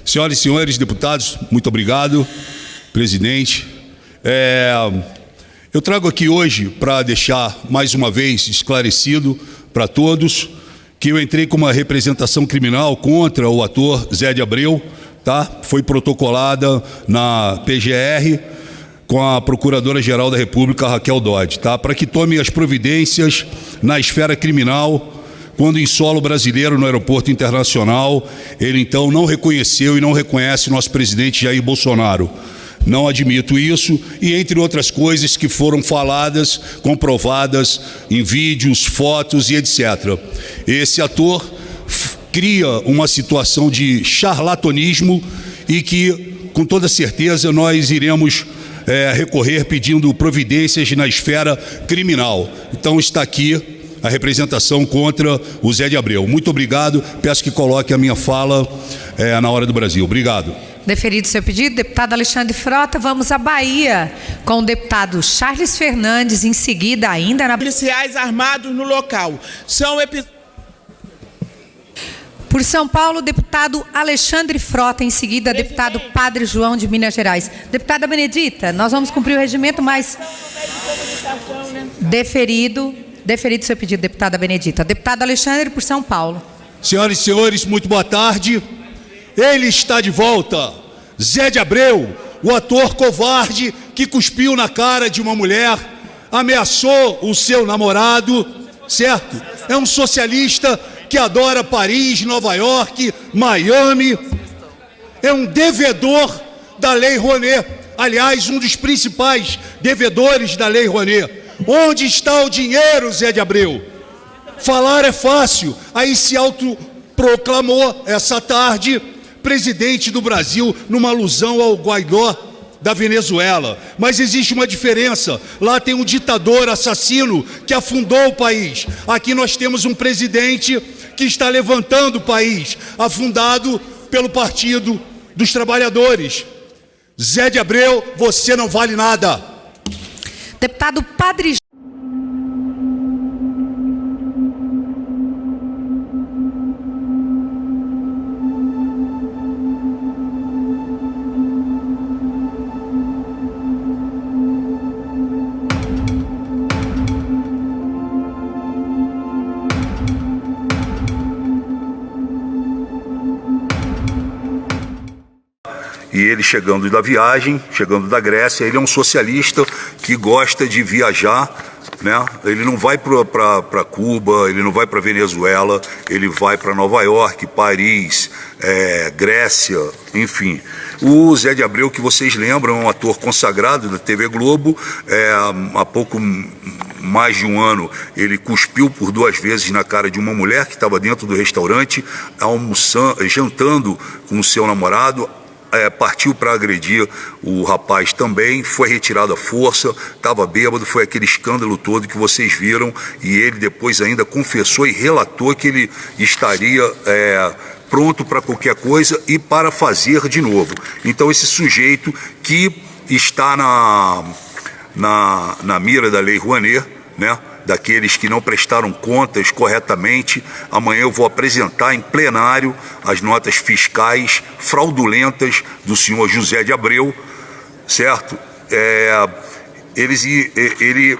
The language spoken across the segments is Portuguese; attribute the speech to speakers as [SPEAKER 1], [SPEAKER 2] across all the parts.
[SPEAKER 1] Senhoras e senhores deputados, muito obrigado, presidente. Eu trago aqui hoje para deixar mais uma vez esclarecido para todos que eu entrei com uma representação criminal contra o ator Zé de Abreu, tá? Foi protocolada na PGR com a Procuradora-Geral da República, Raquel Dodge, tá? Para que tome as providências na esfera criminal. Quando em solo brasileiro, no aeroporto internacional, ele então não reconheceu e não reconhece nosso presidente Jair Bolsonaro. Não admito isso, e entre outras coisas que foram faladas, comprovadas em vídeos, fotos e etc. Esse ator cria uma situação de charlatanismo e que, com toda certeza, nós iremos recorrer pedindo providências na esfera criminal. Então está aqui a representação contra o Zé de Abreu. Muito obrigado. Peço que coloque a minha fala na hora do Brasil. Obrigado.
[SPEAKER 2] Deferido seu pedido, deputado Alexandre Frota. Vamos à Bahia com o deputado Charles Fernandes. Em seguida, ainda na...
[SPEAKER 3] Policiais armados no local.
[SPEAKER 2] Por São Paulo, deputado Alexandre Frota. Em seguida, deputado Padre João de Minas Gerais. Deputada Benedita, nós vamos cumprir o regimento, mas... Deferido seu pedido, deputada Benedita. Deputado Alexandre, por São Paulo.
[SPEAKER 1] Senhoras e senhores, muito boa tarde. Ele está de volta. Zé de Abreu, o ator covarde que cuspiu na cara de uma mulher, ameaçou o seu namorado, certo? É um socialista que adora Paris, Nova York, Miami. É um devedor da Lei Rouanet. Aliás, um dos principais devedores da Lei Rouanet. Onde está o dinheiro, Zé de Abreu? Falar é fácil. Aí se autoproclamou essa tarde presidente do Brasil numa alusão ao Guaidó da Venezuela. Mas existe uma diferença. Lá tem um ditador assassino que afundou o país. Aqui nós temos um presidente que está levantando o país, afundado pelo Partido dos Trabalhadores. Zé de Abreu, você não vale nada.
[SPEAKER 2] Deputado Padre...
[SPEAKER 1] E ele chegando da viagem, chegando da Grécia, ele é um socialista que gosta de viajar, né? Ele não vai para Cuba, ele não vai para Venezuela, ele vai para Nova York, Paris, Grécia, enfim. O Zé de Abreu, que vocês lembram, é um ator consagrado da TV Globo. Há pouco mais de um ano, ele cuspiu por 2 vezes na cara de uma mulher que estava dentro do restaurante, jantando com o seu namorado. Partiu para agredir o rapaz também, foi retirado à força, estava bêbado, foi aquele escândalo todo que vocês viram, e ele depois ainda confessou e relatou que ele estaria pronto para qualquer coisa e para fazer de novo. Então esse sujeito que está na mira da Lei Rouanet, né? Daqueles que não prestaram contas corretamente. Amanhã eu vou apresentar em plenário as notas fiscais fraudulentas do senhor José de Abreu, certo? Ele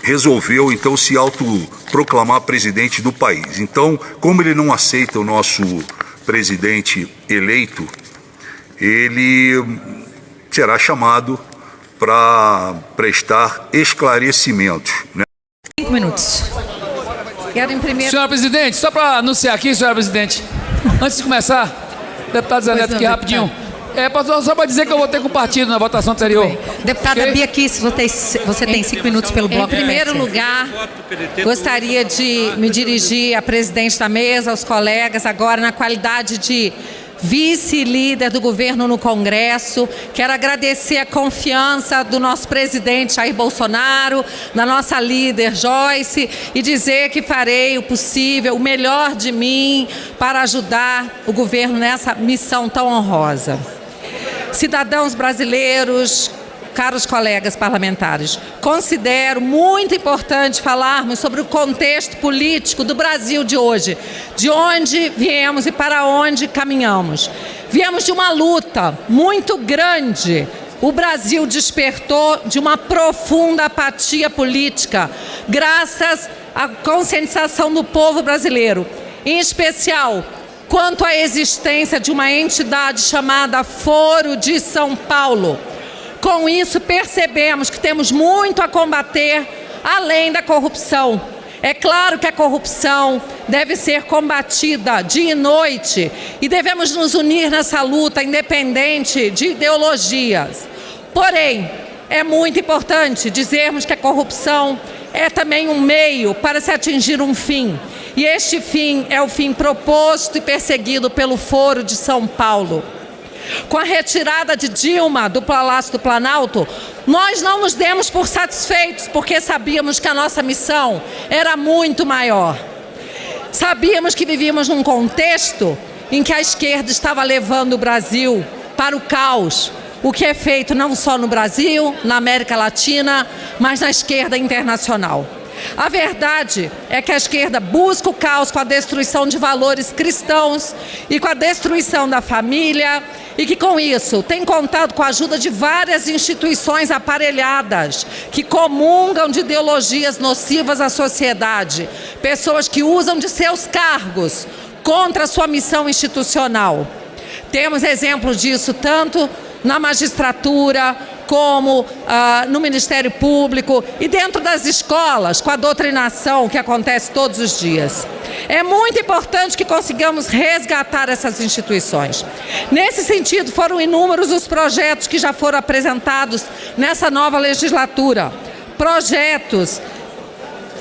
[SPEAKER 1] resolveu então se autoproclamar presidente do país. Então, como ele não aceita o nosso presidente eleito, ele será chamado para prestar esclarecimentos, né?
[SPEAKER 2] 5 minutos. Quero imprimir...
[SPEAKER 4] Senhora presidente, só para anunciar aqui, senhora presidente, antes de começar, deputado Zé Neto aqui rapidinho. Só para dizer que eu votei com o partido na votação anterior.
[SPEAKER 2] Deputada Bia Kiss, você tem 5 minutos pelo bloco.
[SPEAKER 5] Em primeiro lugar, gostaria de me dirigir à presidente da mesa, aos colegas, agora na qualidade de vice-líder do governo no Congresso. Quero agradecer a confiança do nosso presidente Jair Bolsonaro, da nossa líder Joyce, e dizer que farei o possível, o melhor de mim, para ajudar o governo nessa missão tão honrosa. Cidadãos brasileiros, caros colegas parlamentares, considero muito importante falarmos sobre o contexto político do Brasil de hoje, de onde viemos e para onde caminhamos. Viemos de uma luta muito grande. O Brasil despertou de uma profunda apatia política, graças à conscientização do povo brasileiro, em especial quanto à existência de uma entidade chamada Foro de São Paulo. Com isso, percebemos que temos muito a combater além da corrupção. É claro que a corrupção deve ser combatida dia e noite e devemos nos unir nessa luta, independente de ideologias. Porém, é muito importante dizermos que a corrupção é também um meio para se atingir um fim. E este fim é o fim proposto e perseguido pelo Foro de São Paulo. Com a retirada de Dilma do Palácio do Planalto, nós não nos demos por satisfeitos, porque sabíamos que a nossa missão era muito maior. Sabíamos que vivíamos num contexto em que a esquerda estava levando o Brasil para o caos, o que é feito não só no Brasil, na América Latina, mas na esquerda internacional. A verdade é que a esquerda busca o caos com a destruição de valores cristãos e com a destruição da família, e que com isso tem contado com a ajuda de várias instituições aparelhadas que comungam de ideologias nocivas à sociedade, pessoas que usam de seus cargos contra a sua missão institucional. Temos exemplos disso tanto na magistratura, como no Ministério Público e dentro das escolas, com a doutrinação que acontece todos os dias. É muito importante que consigamos resgatar essas instituições. Nesse sentido, foram inúmeros os projetos que já foram apresentados nessa nova legislatura. Projetos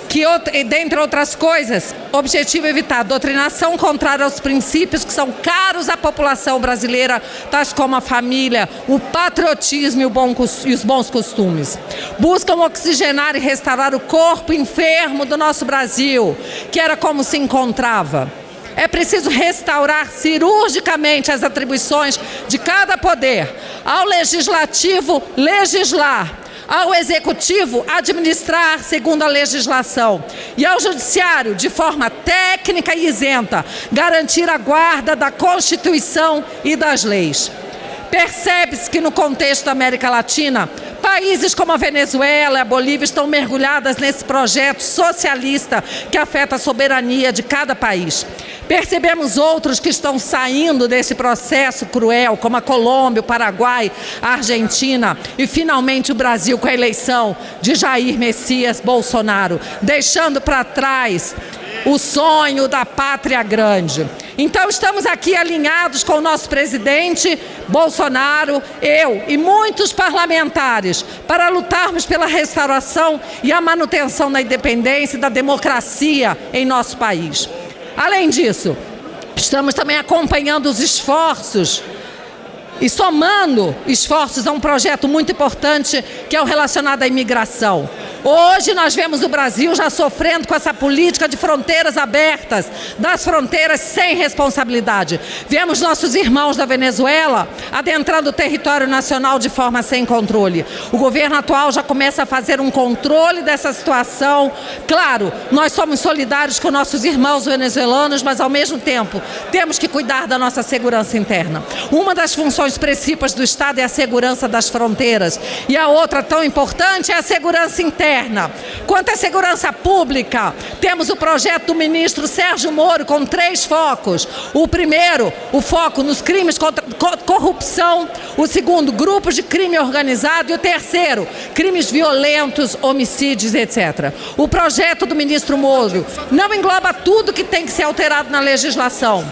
[SPEAKER 5] que, dentre outras coisas, o objetivo é evitar a doutrinação contrária aos princípios que são caros à população brasileira, tais como a família, o patriotismo e os bons costumes. Buscam oxigenar e restaurar o corpo enfermo do nosso Brasil, que era como se encontrava. É preciso restaurar cirurgicamente as atribuições de cada poder. Ao legislativo, legislar. Ao executivo, administrar segundo a legislação. E ao judiciário, de forma técnica e isenta, garantir a guarda da Constituição e das leis. Percebe-se que no contexto da América Latina, países como a Venezuela e a Bolívia estão mergulhadas nesse projeto socialista que afeta a soberania de cada país. Percebemos outros que estão saindo desse processo cruel, como a Colômbia, o Paraguai, a Argentina e, finalmente, o Brasil com a eleição de Jair Messias Bolsonaro, deixando para trás o sonho da pátria grande. Então, estamos aqui alinhados com o nosso presidente Bolsonaro, eu e muitos parlamentares, para lutarmos pela restauração e a manutenção da independência e da democracia em nosso país. Além disso, estamos também acompanhando os esforços e somando esforços a um projeto muito importante, que é o relacionado à imigração. Hoje nós vemos o Brasil já sofrendo com essa política de fronteiras abertas, das fronteiras sem responsabilidade. Vemos nossos irmãos da Venezuela adentrando o território nacional de forma sem controle. O governo atual já começa a fazer um controle dessa situação. Claro, nós somos solidários com nossos irmãos venezuelanos, mas ao mesmo tempo temos que cuidar da nossa segurança interna. Uma das funções principais do Estado é a segurança das fronteiras, e a outra tão importante é a segurança interna. Quanto à segurança pública, temos o projeto do ministro Sérgio Moro com 3 focos. O primeiro, o foco nos crimes contra corrupção. O segundo, grupos de crime organizado. E o terceiro, crimes violentos, homicídios, etc. O projeto do ministro Moro não engloba tudo que tem que ser alterado na legislação,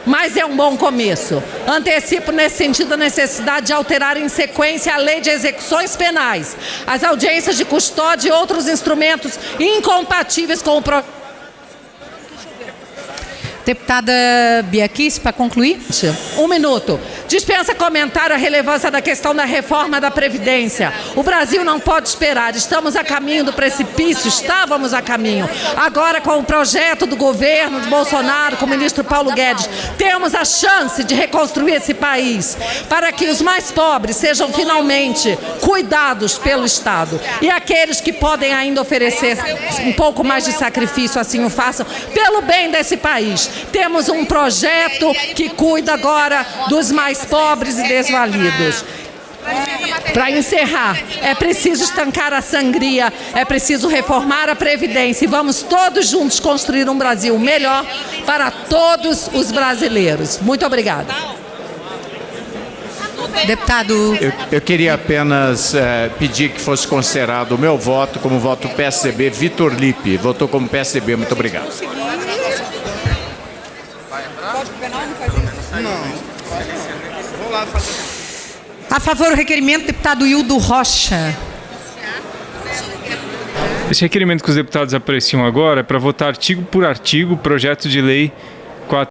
[SPEAKER 5] mas é um bom começo. Antecipo nesse sentido a necessidade de alterar em sequência a lei de execuções penais, as audiências de custódia e outros instrumentos incompatíveis com o projeto.
[SPEAKER 2] Deputada Bia Kicis, para concluir.
[SPEAKER 5] 1 minuto. Dispensa comentário a relevância da questão da reforma da Previdência. O Brasil não pode esperar. Estamos a caminho do precipício, estávamos a caminho. Agora, com o projeto do governo de Bolsonaro, com o ministro Paulo Guedes, temos a chance de reconstruir esse país para que os mais pobres sejam finalmente cuidados pelo Estado. E aqueles que podem ainda oferecer um pouco mais de sacrifício, assim o façam, pelo bem desse país. Temos um projeto que cuida agora dos mais pobres e desvalidos. Para encerrar, é preciso estancar a sangria, é preciso reformar a Previdência e vamos todos juntos construir um Brasil melhor para todos os brasileiros. Muito obrigada.
[SPEAKER 2] Deputado...
[SPEAKER 6] Eu queria apenas pedir que fosse considerado o meu voto como voto PSDB. Vitor Lippe votou como PSDB. Muito obrigado.
[SPEAKER 2] A favor do requerimento, deputado Hildo Rocha.
[SPEAKER 7] Esse requerimento que os deputados apreciam agora é para votar artigo por artigo o projeto de lei